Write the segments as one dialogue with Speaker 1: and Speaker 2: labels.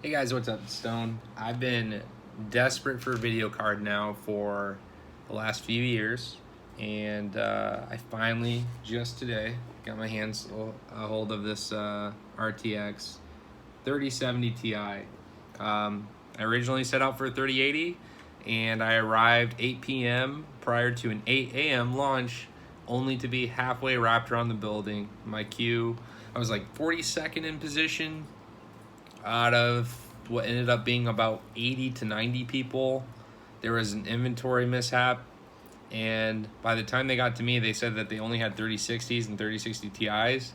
Speaker 1: Hey guys, what's up? Stone. I've been desperate for a video card now for the last few years, and I finally, just today, got my hands a hold of this RTX 3070 Ti. I originally set out for a 3080, and I arrived 8 p.m. prior to an 8 a.m. launch, only to be halfway wrapped around the building. My queue, I was like 42nd in position out of what ended up being about 80 to 90 people. There was an inventory mishap, and by the time they got to me, they said that they only had 3060s and 3060 Ti's.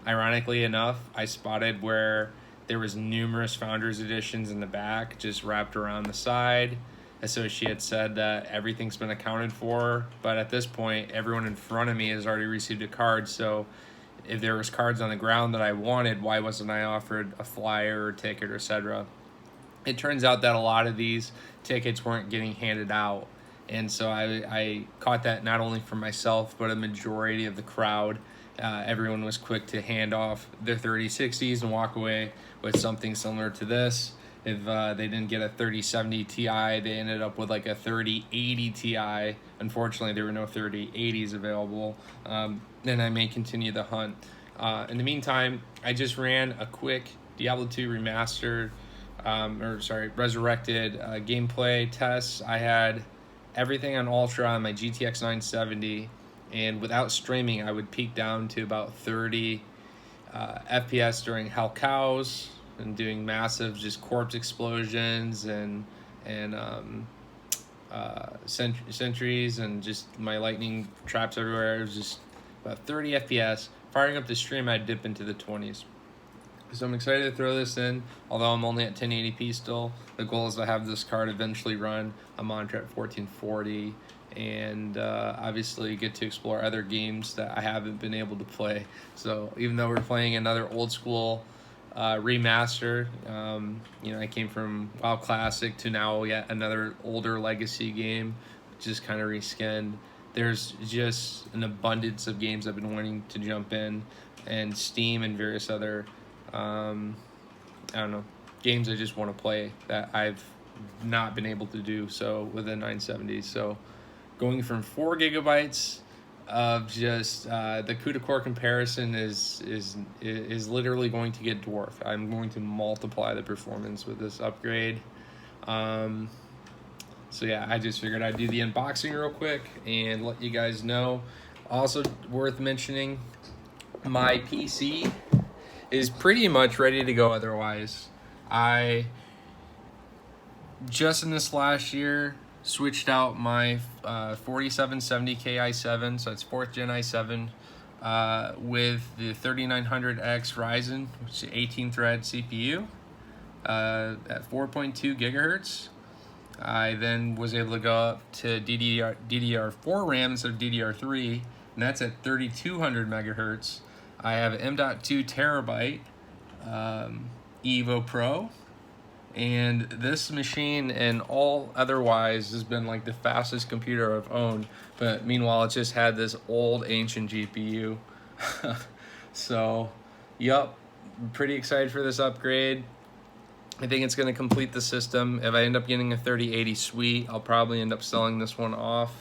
Speaker 1: Ironically enough, I spotted where there was numerous Founders Editions in the back, just wrapped around the side. Associate said that everything's been accounted for, but at this point, everyone in front of me has already received a card, so if there was cards on the ground that I wanted, why wasn't I offered a flyer or ticket, or etc.? It turns out that a lot of these tickets weren't getting handed out, and so I caught that not only for myself, but a majority of the crowd. Everyone was quick to hand off their 3060s and walk away with something similar to this. If they didn't get a 3070 Ti, they ended up with like a 3080 Ti. Unfortunately, there were no 3080s available, and I may continue the hunt. In the meantime, I just ran a quick Diablo 2 remastered, resurrected gameplay tests. I had everything on Ultra on my GTX 970, and without streaming, I would peak down to about 30 FPS during Hell Cows, and doing massive just corpse explosions and sentries and just my lightning traps everywhere. It was just about 30 FPS. Firing up the stream, I'd dip into the 20s. So I'm excited to throw this in, although I'm only at 1080p still. The goal is to have this card eventually run a monitor at 1440, and obviously get to explore other games that I haven't been able to play. So even though we're playing another old school remaster, I came from WoW Classic to now yet another older legacy game, just kind of reskinned. There's just an abundance of games I've been wanting to jump in, and Steam and various other games I just want to play that I've not been able to do so with the 970s. So going from 4 gigabytes of just the CUDA core comparison is literally going to get dwarfed. I'm going to multiply the performance with this upgrade. So yeah, I just figured I'd do the unboxing real quick and let you guys know. Also worth mentioning, my PC is pretty much ready to go otherwise. I just in this last year switched out my 4770K i7, so it's 4th gen i7, with the 3900X Ryzen, which is 18 thread CPU at 4.2 gigahertz. I then was able to go up to DDR4 RAM instead of DDR3, and that's at 3200 megahertz. I have an M.2 terabyte Evo Pro, and this machine and all otherwise has been like the fastest computer I've owned, but meanwhile it just had this old ancient GPU. So yup, pretty excited for this upgrade. I think it's going to complete the system. If I end up getting a 3080 suite, I'll probably end up selling this one off,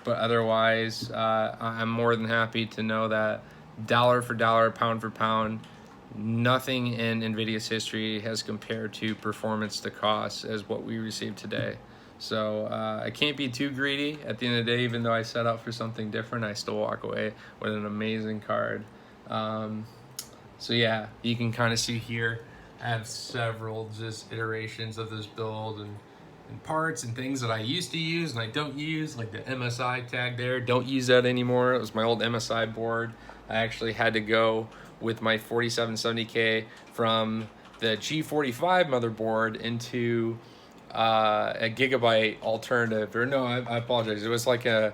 Speaker 1: but otherwise I'm more than happy to know that dollar for dollar, pound for pound, nothing in Nvidia's history has compared to performance to cost as what we received today. So I can't be too greedy. At the end of the day, even though I set out for something different, I still walk away with an amazing card. So yeah, you can kind of see here, I have several just iterations of this build and parts and things that I used to use and I don't use, like the MSI tag there. Don't use that anymore. It was my old MSI board. I actually had to go with my 4770K from the G45 motherboard into a gigabyte alternative. Or no, I apologize. It was like a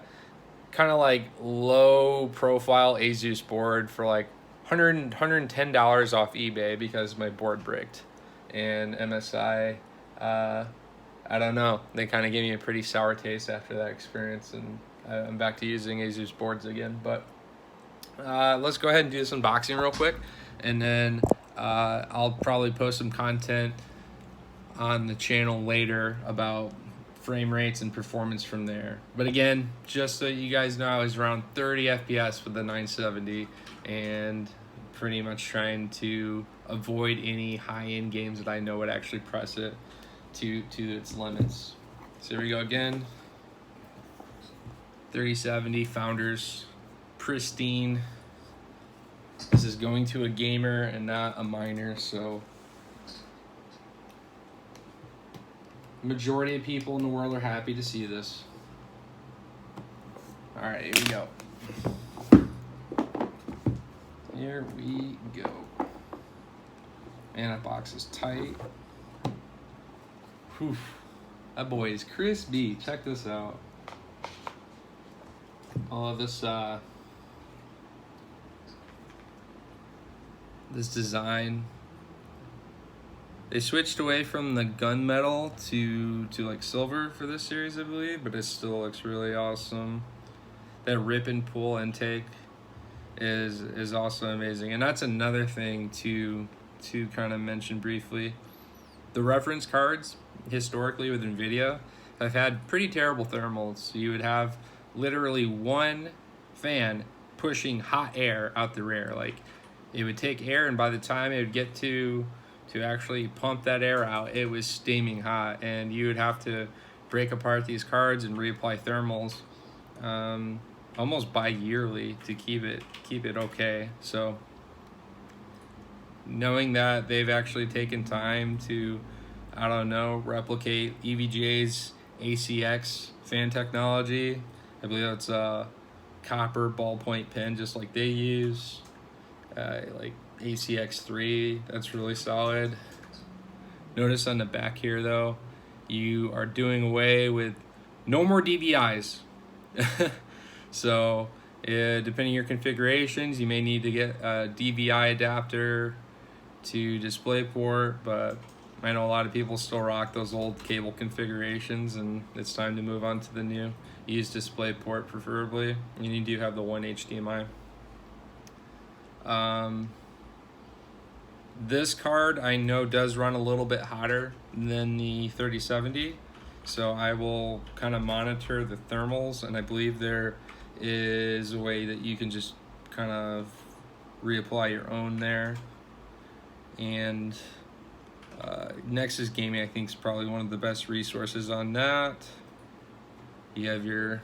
Speaker 1: kind of like low profile Asus board for like $110 off eBay because my board bricked. And MSI, I don't know, they kind of gave me a pretty sour taste after that experience, and I'm back to using Asus boards again. But let's go ahead and do this unboxing real quick, and then I'll probably post some content on the channel later about frame rates and performance from there. But again, just so you guys know, I was around 30 FPS with the 970 and pretty much trying to avoid any high-end games that I know would actually press it to its limits. So here we go again. 3070 Founders, pristine. This is going to a gamer and not a miner, so majority of people in the world are happy to see this. All right, here we go. Here we go. Man, that box is tight. Whew. That boy is crispy. Check this out. All of this this design. They switched away from the gunmetal to like silver for this series, I believe, but it still looks really awesome. That rip and pull intake is also amazing, and that's another thing to kind of mention briefly. The reference cards historically with Nvidia have had pretty terrible thermals. So you would have literally one fan pushing hot air out the rear. Like, it would take air, and by the time it would get to actually pump that air out, it was steaming hot, and you would have to break apart these cards and reapply thermals almost bi-yearly to keep it okay. So knowing that they've actually taken time to, I don't know, replicate EVGA's ACX fan technology. I believe that's a copper ballpoint pen, just like they use. Like ACX3, that's really solid. Notice on the back here, though, you are doing away with no more DVIs. So, depending on your configurations, you may need to get a DVI adapter to DisplayPort, but I know a lot of people still rock those old cable configurations, and it's time to move on to the new. Use DisplayPort preferably, and you do have the one HDMI. This card I know does run a little bit hotter than the 3070, so I will kind of monitor the thermals, and I believe there is a way that you can just kind of reapply your own there. And Nexus Gaming, I think, is probably one of the best resources on that. You have your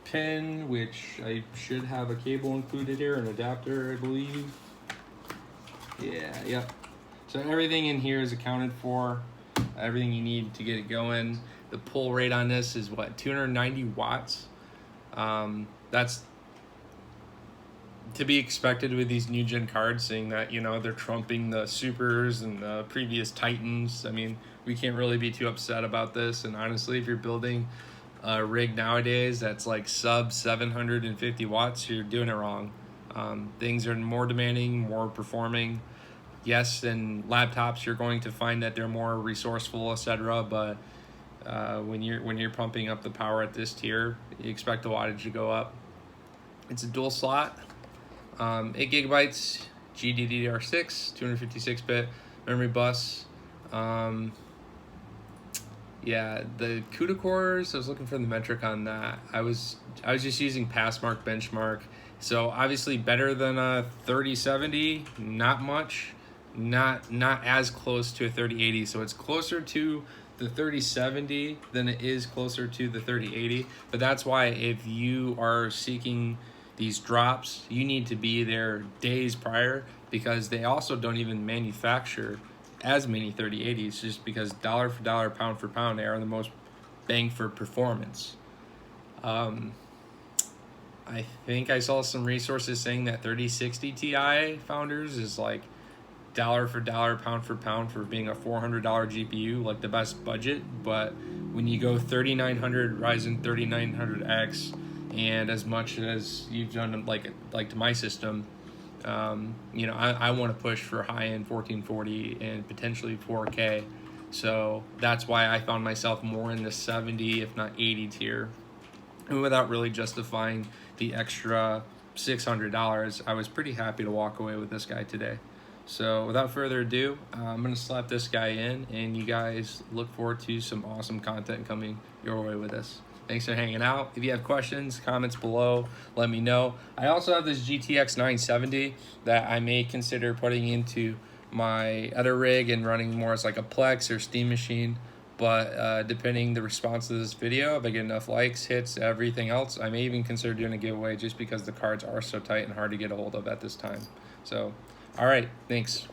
Speaker 1: pin, which I should have a cable included here, an adapter, I believe. Yeah. So everything in here is accounted for, everything you need to get it going. The pull rate on this is what, 290 watts? That's to be expected with these new gen cards, seeing that, you know, they're trumping the Supers and the previous Titans. I mean, we can't really be too upset about this. And honestly, if you're building a rig nowadays that's like sub 750 watts, you're doing it wrong. Things are more demanding, more performing. Yes, in laptops you're going to find that they're more resourceful, etc. But when you're pumping up the power at this tier, you expect the wattage to go up. It's a dual slot, 8 gigabytes, GDDR6, 256-bit memory bus. Yeah, the CUDA cores, I was looking for the metric on that. I was just using Passmark benchmark. So obviously better than a 3070, not much, not as close to a 3080. So it's closer to the 3070 than it is closer to the 3080. But that's why if you are seeking these drops, you need to be there days prior, because they also don't even manufacture as many 3080s, just because dollar for dollar, pound for pound, they are the most bang for performance. I think I saw some resources saying that 3060 Ti Founders is like dollar for dollar, pound for pound for being a $400 GPU, like the best budget. But when you go 3900 Ryzen 3900X, and as much as you've done like to my system, you know, I want to push for high-end 1440 and potentially 4K. So that's why I found myself more in the 70, if not 80 tier. And without really justifying the extra $600, I was pretty happy to walk away with this guy today. So without further ado, I'm gonna slap this guy in, and you guys look forward to some awesome content coming your way with this. Thanks for hanging out. If you have questions, comments below, let me know. I also have this GTX 970 that I may consider putting into my other rig and running more as like a Plex or Steam machine. But depending the response to this video, if I get enough likes, hits, everything else, I may even consider doing a giveaway just because the cards are so tight and hard to get a hold of at this time. So, all right, thanks.